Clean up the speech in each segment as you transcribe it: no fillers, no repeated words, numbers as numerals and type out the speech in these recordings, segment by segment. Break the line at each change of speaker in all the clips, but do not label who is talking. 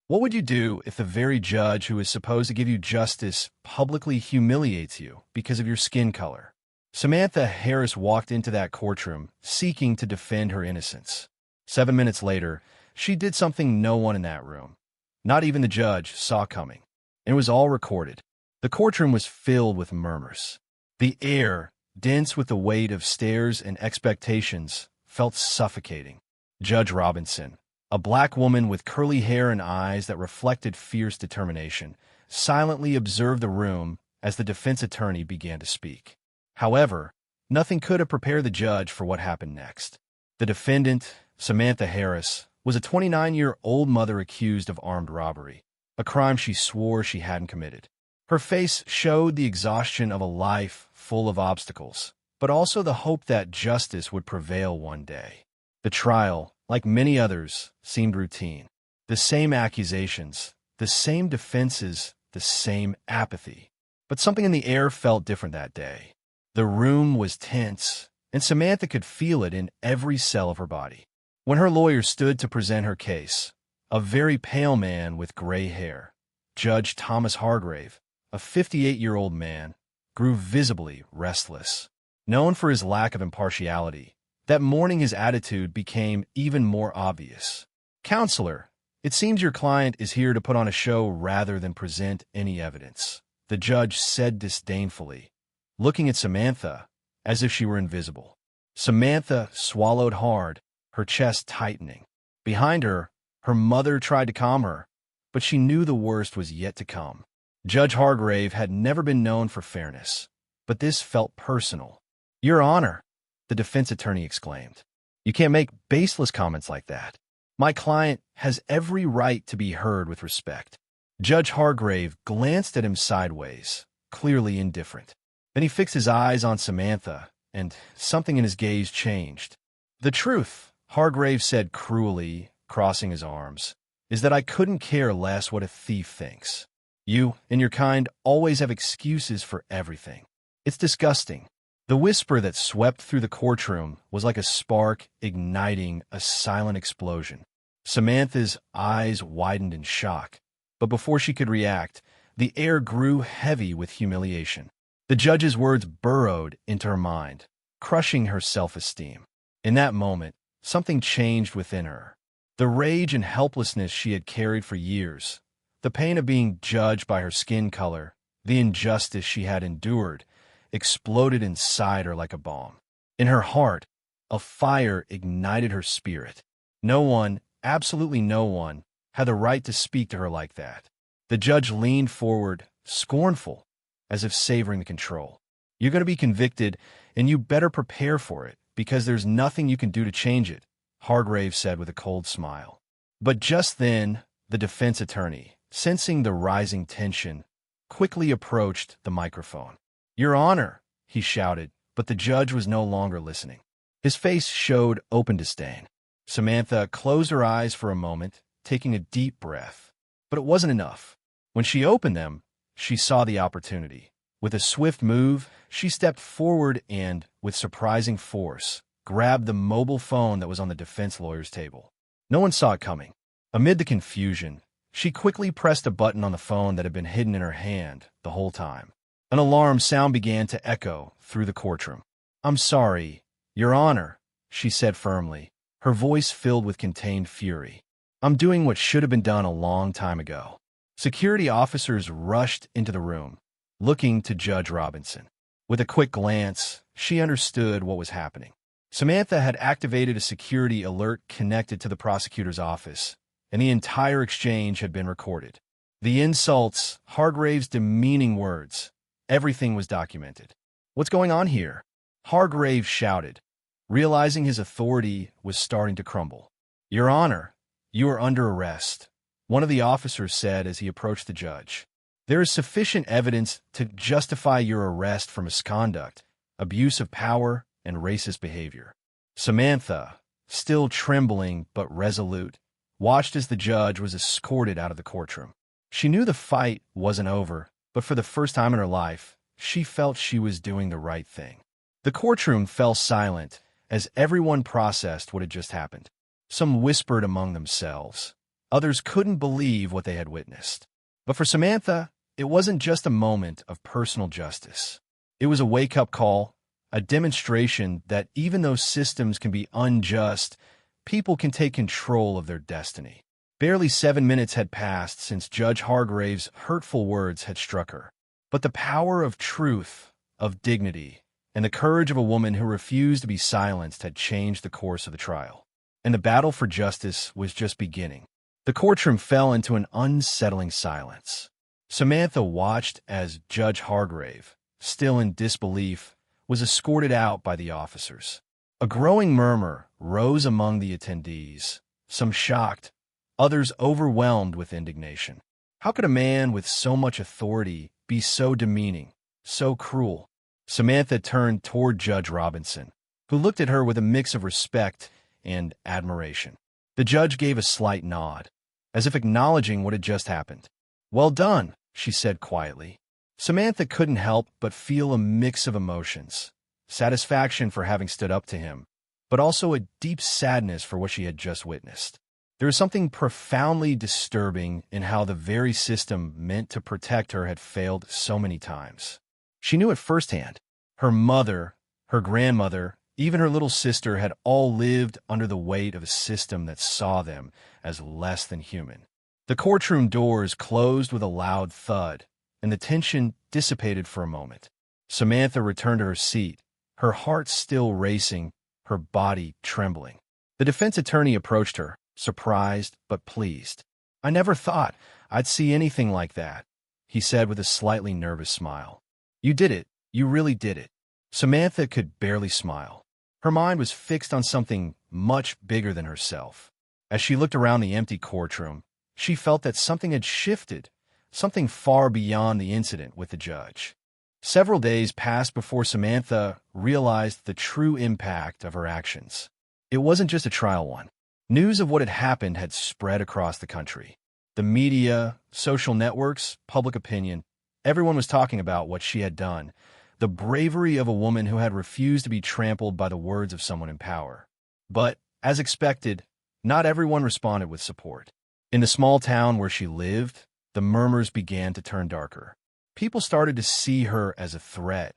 What would you do if the very judge who is supposed to give you justice publicly humiliates you because of your skin color? Samantha Harris walked into that courtroom seeking to defend her innocence. 7 minutes later, she did something no one in that room, not even the judge, saw coming. And it was all recorded. The courtroom was filled with murmurs. The air, dense with the weight of stares and expectations, felt suffocating. Judge Robinson, a black woman with curly hair and eyes that reflected fierce determination, silently observed the room as the defense attorney began to speak. However, nothing could have prepared the judge for what happened next. The defendant, Samantha Harris, was a 29-year-old mother accused of armed robbery, a crime she swore she hadn't committed. Her face showed the exhaustion of a life full of obstacles, but also the hope that justice would prevail one day. The trial, like many others, seemed routine. The same accusations, the same defenses, the same apathy. But something in the air felt different that day. The room was tense, and Samantha could feel it in every cell of her body. When her lawyer stood to present her case, a very pale man with gray hair, Judge Thomas Hargrave, a 58-year-old man, grew visibly restless. Known for his lack of impartiality, that morning his attitude became even more obvious. "Counselor, it seems your client is here to put on a show rather than present any evidence," the judge said disdainfully, looking at Samantha as if she were invisible. Samantha swallowed hard, her chest tightening. Behind her, her mother tried to calm her, but she knew the worst was yet to come. Judge Hargrave had never been known for fairness, but this felt personal. "Your Honor," the defense attorney exclaimed, "you can't make baseless comments like that. My client has every right to be heard with respect." Judge Hargrave glanced at him sideways, clearly indifferent. Then he fixed his eyes on Samantha, and something in his gaze changed. "The truth," Hargrave said cruelly, crossing his arms, "is that I couldn't care less what a thief thinks. You and your kind always have excuses for everything. It's disgusting." The whisper that swept through the courtroom was like a spark igniting a silent explosion. Samantha's eyes widened in shock, but before she could react, the air grew heavy with humiliation. The judge's words burrowed into her mind, crushing her self-esteem. In that moment, something changed within her. The rage and helplessness she had carried for years, the pain of being judged by her skin color, the injustice she had endured, exploded inside her like a bomb. In her heart, a fire ignited her spirit. No one, absolutely no one, had the right to speak to her like that. The judge leaned forward, scornful, as if savoring the control. "You're going to be convicted, and you better prepare for it, because there's nothing you can do to change it," Hargrave said with a cold smile. But just then, the defense attorney, sensing the rising tension, quickly approached the microphone. "Your Honor," he shouted, but the judge was no longer listening. His face showed open disdain. Samantha closed her eyes for a moment, taking a deep breath. But it wasn't enough. When she opened them, she saw the opportunity. With a swift move, she stepped forward and, with surprising force, grabbed the mobile phone that was on the defense lawyer's table. No one saw it coming. Amid the confusion, she quickly pressed a button on the phone that had been hidden in her hand the whole time. An alarm sound began to echo through the courtroom. "I'm sorry, Your Honor," she said firmly, her voice filled with contained fury. "I'm doing what should have been done a long time ago." Security officers rushed into the room, looking to Judge Robinson. With a quick glance, she understood what was happening. Samantha had activated a security alert connected to the prosecutor's office, and the entire exchange had been recorded. The insults, Hargrave's demeaning words, everything was documented. "What's going on here?" Hargrave shouted, realizing his authority was starting to crumble. "Your Honor, you are under arrest," one of the officers said as he approached the judge. "There is sufficient evidence to justify your arrest for misconduct, abuse of power, and racist behavior." Samantha, still trembling but resolute, watched as the judge was escorted out of the courtroom. She knew the fight wasn't over, but for the first time in her life, she felt she was doing the right thing. The courtroom fell silent as everyone processed what had just happened. Some whispered among themselves. Others couldn't believe what they had witnessed. But for Samantha, it wasn't just a moment of personal justice. It was a wake-up call, a demonstration that even though systems can be unjust, people can take control of their destiny. Barely 7 minutes had passed since Judge Hargrave's hurtful words had struck her. But the power of truth, of dignity, and the courage of a woman who refused to be silenced had changed the course of the trial. And the battle for justice was just beginning. The courtroom fell into an unsettling silence. Samantha watched as Judge Hargrave, still in disbelief, was escorted out by the officers. A growing murmur rose among the attendees, some shocked, others overwhelmed with indignation. How could a man with so much authority be so demeaning, so cruel? Samantha turned toward Judge Robinson, who looked at her with a mix of respect and admiration. The judge gave a slight nod, as if acknowledging what had just happened. "Well done," she said quietly. Samantha couldn't help but feel a mix of emotions, satisfaction for having stood up to him, but also a deep sadness for what she had just witnessed. There was something profoundly disturbing in how the very system meant to protect her had failed so many times. She knew it firsthand. Her mother, her grandmother, even her little sister had all lived under the weight of a system that saw them as less than human. The courtroom doors closed with a loud thud, and the tension dissipated for a moment. Samantha returned to her seat, her heart still racing, her body trembling. The defense attorney approached her, surprised but pleased. "I never thought I'd see anything like that," he said with a slightly nervous smile. "You did it. You really did it." Samantha could barely smile. Her mind was fixed on something much bigger than herself. As she looked around the empty courtroom, she felt that something had shifted, something far beyond the incident with the judge. Several days passed before Samantha realized the true impact of her actions. It wasn't just a trial one. News of what had happened had spread across the country. The media, social networks, public opinion, everyone was talking about what she had done, the bravery of a woman who had refused to be trampled by the words of someone in power. But, as expected, not everyone responded with support. In the small town where she lived, the murmurs began to turn darker. People started to see her as a threat,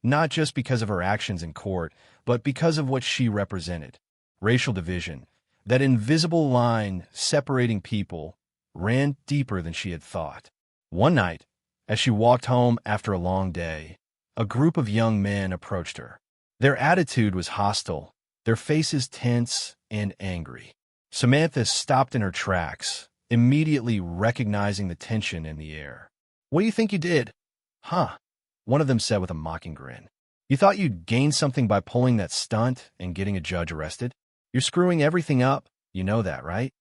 not just because of her actions in court, but because of what she represented. Racial division, that invisible line separating people, ran deeper than she had thought. One night, as she walked home after a long day, a group of young men approached her. Their attitude was hostile, their faces tense and angry. Samantha stopped in her tracks, immediately recognizing the tension in the air. "What do you think you did?" "Huh," one of them said with a mocking grin. "You thought you'd gain something by pulling that stunt and getting a judge arrested? You're screwing everything up, you know that, right?"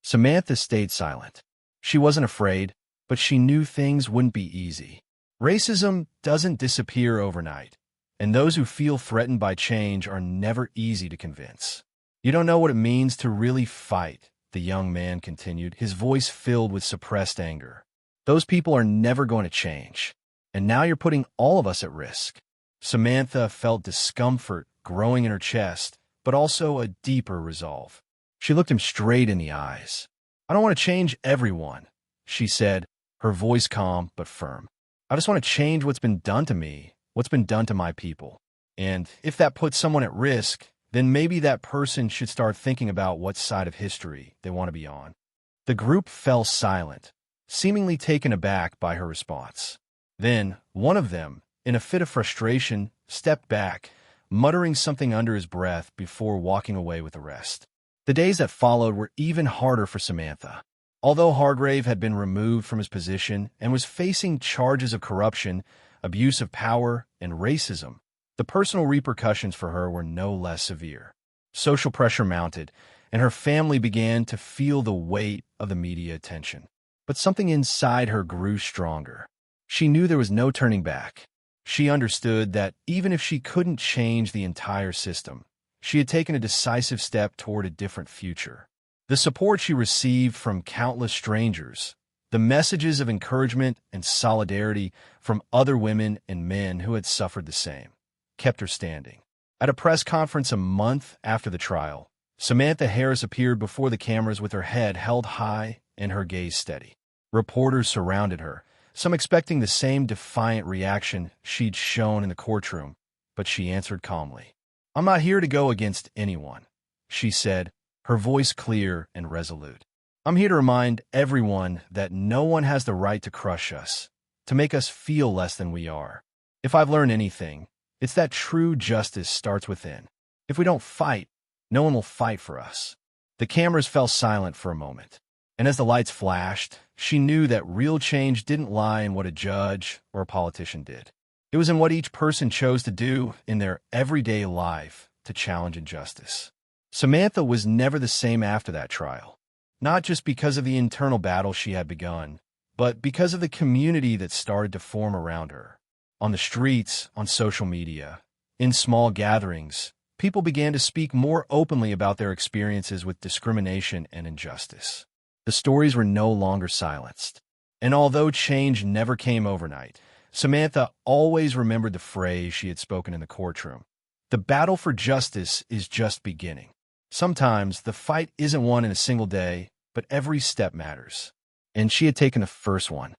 Samantha stayed silent. She wasn't afraid, but she knew things wouldn't be easy. Racism doesn't disappear overnight, and those who feel threatened by change are never easy to convince. "You don't know what it means to really fight," the young man continued, his voice filled with suppressed anger. "Those people are never going to change, and now you're putting all of us at risk." Samantha felt discomfort growing in her chest, but also a deeper resolve. She looked him straight in the eyes. "I don't want to change everyone," she said, her voice calm but firm. "I just want to change what's been done to me, what's been done to my people. And if that puts someone at risk, then maybe that person should start thinking about what side of history they want to be on." The group fell silent, seemingly taken aback by her response. Then, one of them, in a fit of frustration, stepped back, muttering something under his breath before walking away with the rest. The days that followed were even harder for Samantha. Although Hargrave had been removed from his position and was facing charges of corruption, abuse of power, and racism, the personal repercussions for her were no less severe. Social pressure mounted, and her family began to feel the weight of the media attention. But something inside her grew stronger. She knew there was no turning back. She understood that even if she couldn't change the entire system, she had taken a decisive step toward a different future. The support she received from countless strangers, the messages of encouragement and solidarity from other women and men who had suffered the same, kept her standing. At a press conference a month after the trial, Samantha Harris appeared before the cameras with her head held high and her gaze steady. Reporters surrounded her, some expecting the same defiant reaction she'd shown in the courtroom, but she answered calmly. "I'm not here to go against anyone," she said, her voice clear and resolute. "I'm here to remind everyone that no one has the right to crush us, to make us feel less than we are. If I've learned anything, it's that true justice starts within. If we don't fight, no one will fight for us." The cameras fell silent for a moment, and as the lights flashed, she knew that real change didn't lie in what a judge or a politician did. It was in what each person chose to do in their everyday life to challenge injustice. Samantha was never the same after that trial, not just because of the internal battle she had begun, but because of the community that started to form around her. On the streets, on social media, in small gatherings, people began to speak more openly about their experiences with discrimination and injustice. The stories were no longer silenced. And although change never came overnight, Samantha always remembered the phrase she had spoken in the courtroom. The battle for justice is just beginning. Sometimes the fight isn't won in a single day, but every step matters. And she had taken the first one.